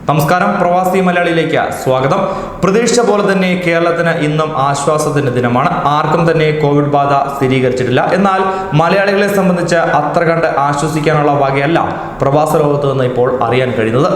നമസ്കാരം, പ്രവാസി മലയാളിയിലേക്ക് സ്വാഗതം. പ്രതീക്ഷിച്ച പോലെ തന്നെ കേരളത്തിന് ഇന്നും ആശ്വാസത്തിന്റെ ദിനമാണ്. ആർക്കും തന്നെ കോവിഡ് ബാധ സ്ഥിരീകരിച്ചിട്ടില്ല. എന്നാൽ മലയാളികളെ സംബന്ധിച്ച് അത്ര കണ്ട് ആശ്വസിക്കാനുള്ള വകയല്ല പ്രവാസ ലോകത്ത് നിന്ന് ഇപ്പോൾ അറിയാൻ കഴിയുന്നത്.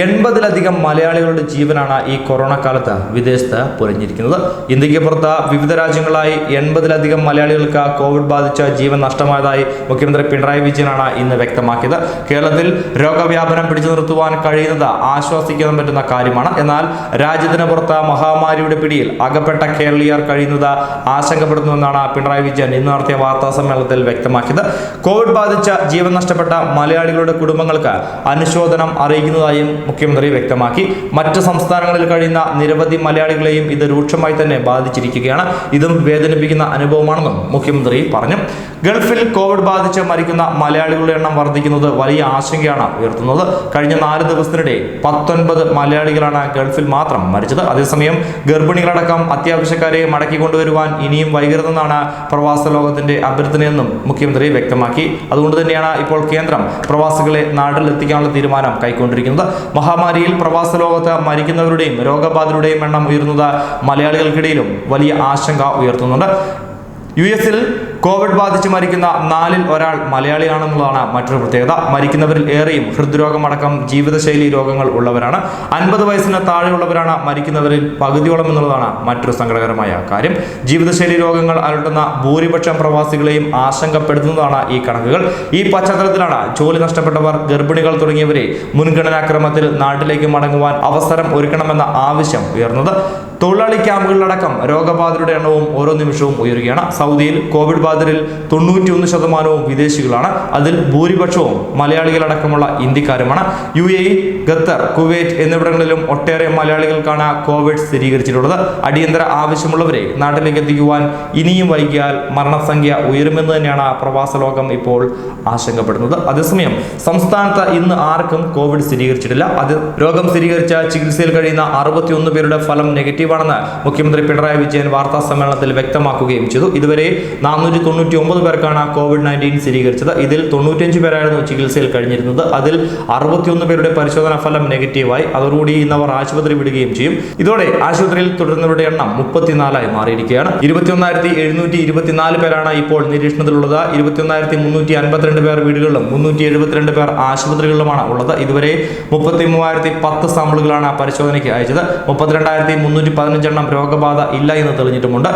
80-ലധികം മലയാളികളുടെ ജീവനാണ് ഈ കൊറോണ കാലത്ത് വിദേശത്ത് പൊലിഞ്ഞിരിക്കുന്നത്. ഇന്ത്യക്ക് പുറത്ത് വിവിധ രാജ്യങ്ങളായി 80-ലധികം മലയാളികൾക്ക് കോവിഡ് ബാധിച്ച ജീവൻ നഷ്ടമായതായി മുഖ്യമന്ത്രി പിണറായി വിജയനാണ് ഇന്ന് വ്യക്തമാക്കിയത്. കേരളത്തിൽ രോഗവ്യാപനം പിടിച്ചു നിർത്തുവാൻ കഴിയുന്നത് ആശ്വസിക്കാൻ പറ്റുന്ന കാര്യമാണ്. എന്നാൽ രാജ്യത്തിന് പുറത്ത് മഹാമാരിയുടെ പിടിയിൽ അകപ്പെട്ട കേരളീയർ കഴിയുന്നത് ആശങ്കപ്പെടുന്നുവെന്നാണ് പിണറായി വിജയൻ ഇന്ന് നടത്തിയ വാർത്താ സമ്മേളനത്തിൽ വ്യക്തമാക്കിയത്. കോവിഡ് ബാധിച്ച ജീവൻ നഷ്ടപ്പെട്ട മലയാളികളുടെ കുടുംബങ്ങൾക്ക് അനുശോചനം അറിയിക്കുന്നതായും മുഖ്യമന്ത്രി വ്യക്തമാക്കി. മറ്റ് സംസ്ഥാനങ്ങളിൽ കഴിയുന്ന നിരവധി മലയാളികളെയും ഇത് രൂക്ഷമായി തന്നെ ബാധിച്ചിരിക്കുകയാണ്. ഇതും വേദനിപ്പിക്കുന്ന അനുഭവമാണെന്നും മുഖ്യമന്ത്രി പറഞ്ഞു. ഗൾഫിൽ കോവിഡ് ബാധിച്ച് മരിക്കുന്ന മലയാളികളുടെ എണ്ണം വർദ്ധിക്കുന്നത് വലിയ ആശങ്കയാണ് ഉയർത്തുന്നത്. കഴിഞ്ഞ 4 ദിവസത്തിനിടെ 19 മലയാളികളാണ് ഗൾഫിൽ മാത്രം മരിച്ചത്. അതേസമയം ഗർഭിണികളടക്കം അത്യാവശ്യക്കാരെ മടക്കി കൊണ്ടുവരുവാൻ ഇനിയും വൈകരുതെന്നാണ് പ്രവാസ ലോകത്തിന്റെ അഭ്യർത്ഥനയെന്നും മുഖ്യമന്ത്രി വ്യക്തമാക്കി. അതുകൊണ്ട് തന്നെയാണ് ഇപ്പോൾ കേന്ദ്രം പ്രവാസികളെ നാട്ടിലെത്തിക്കാനുള്ള തീരുമാനം കൈക്കൊണ്ടിരിക്കുന്നത്. മഹാമാരിയിൽ പ്രവാസ ലോകത്ത് മരിക്കുന്നവരുടെയും രോഗബാധിതരുടെയും എണ്ണം ഉയർന്നത് മലയാളികൾക്കിടയിലും വലിയ ആശങ്ക ഉയർത്തുന്നുണ്ട്. US-ൽ കോവിഡ് ബാധിച്ച് മരിക്കുന്ന 4-ൽ ഒരാൾ മലയാളിയാണെന്നുള്ളതാണ് മറ്റൊരു പ്രത്യേകത. മരിക്കുന്നവരിൽ ഏറെയും ഹൃദ്രോഗമടക്കം ജീവിതശൈലി രോഗങ്ങൾ ഉള്ളവരാണ്. 50 വയസ്സിന് താഴെയുള്ളവരാണ് മരിക്കുന്നവരിൽ പകുതിയോളം എന്നുള്ളതാണ് മറ്റൊരു സങ്കടകരമായ കാര്യം. ജീവിതശൈലി രോഗങ്ങൾ അലട്ടുന്ന ഭൂരിപക്ഷം പ്രവാസികളെയും ആശങ്കപ്പെടുത്തുന്നതാണ് ഈ കണക്കുകൾ. ഈ പശ്ചാത്തലത്തിലാണ് ജോലി നഷ്ടപ്പെട്ടവർ, ഗർഭിണികൾ തുടങ്ങിയവരെ മുൻഗണനാക്രമത്തിൽ നാട്ടിലേക്ക് മടങ്ങുവാൻ അവസരം ഒരുക്കണമെന്ന ആവശ്യം ഉയർന്നത്. തൊഴിലാളി ക്യാമ്പുകളിലടക്കം രോഗബാധിതരുടെ എണ്ണവും ഓരോ നിമിഷവും ഉയരുകയാണ്. സൗദിയിൽ കോവിഡ് ബാധിതരിൽ 91% വിദേശികളാണ്. അതിൽ ഭൂരിപക്ഷവും മലയാളികളടക്കമുള്ള ഇന്ത്യക്കാരുമാണ്. UAE, ഖത്തർ, കുവൈറ്റ് എന്നിവിടങ്ങളിലും ഒട്ടേറെ മലയാളികൾക്കാണ് കോവിഡ് സ്ഥിരീകരിച്ചിട്ടുള്ളത്. അടിയന്തര ആവശ്യമുള്ളവരെ നാട്ടിലേക്ക് എത്തിക്കുവാൻ ഇനിയും വൈകിയാൽ മരണസംഖ്യ ഉയരുമെന്ന് തന്നെയാണ് പ്രവാസ ലോകം ഇപ്പോൾ ആശങ്കപ്പെടുന്നത്. അതേസമയം സംസ്ഥാനത്ത് ഇന്ന് ആർക്കും കോവിഡ് സ്ഥിരീകരിച്ചിട്ടില്ല. അത് രോഗം സ്ഥിരീകരിച്ച ചികിത്സയിൽ കഴിയുന്ന 61 പേരുടെ ഫലം നെഗറ്റീവാണെന്ന് മുഖ്യമന്ത്രി പിണറായി വിജയൻ വാർത്താ സമ്മേളനത്തിൽ വ്യക്തമാക്കുകയും ചെയ്തു. ഇതുവരെ 499 പേർക്കാണ് COVID-19 സ്ഥിരീകരിച്ചത്. ഇതിൽ 95 പേരായിരുന്നു ചികിത്സയിൽ കഴിഞ്ഞിരുന്നത്. അതിൽ 61 പേരുടെ പരിശോധനാ ഫലം നെഗറ്റീവായി. അതോടുകൂടി ഇന്നവർ ആശുപത്രി വിടുകയും ചെയ്യും. ഇതോടെ ആശുപത്രിയിൽ തുടരുന്നവരുടെ എണ്ണം 34 മാറിയിരിക്കുകയാണ്. 21,724 പേരാണ് ഇപ്പോൾ നിരീക്ഷണത്തിലുള്ളത്. 21,352 പേർ വീടുകളിലും 372 പേർ ആശുപത്രികളിലുമാണ് ഉള്ളത്. ഇതുവരെ 33,010 സാമ്പിളുകളാണ് പരിശോധനയ്ക്ക് അയച്ചത്. 32,315 രോഗബാധ ഇല്ല എന്ന് തെളിഞ്ഞിട്ടുമുണ്ട്.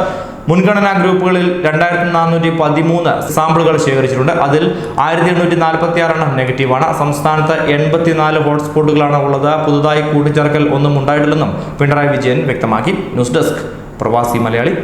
മുൻഗണനാ ഗ്രൂപ്പുകളിൽ 2,413 സാമ്പിളുകൾ ശേഖരിച്ചിട്ടുണ്ട്. അതിൽ 1,846 നെഗറ്റീവാണ്. സംസ്ഥാനത്ത് 84 ഹോട്ട്സ്പോട്ടുകളാണ് ഉള്ളത്. പുതുതായി കൂട്ടിച്ചേർക്കൽ ഒന്നും ഉണ്ടായിട്ടില്ലെന്നും പിണറായി വിജയൻ വ്യക്തമാക്കി. ന്യൂസ് ഡെസ്ക് പ്രവാസി മലയാളി.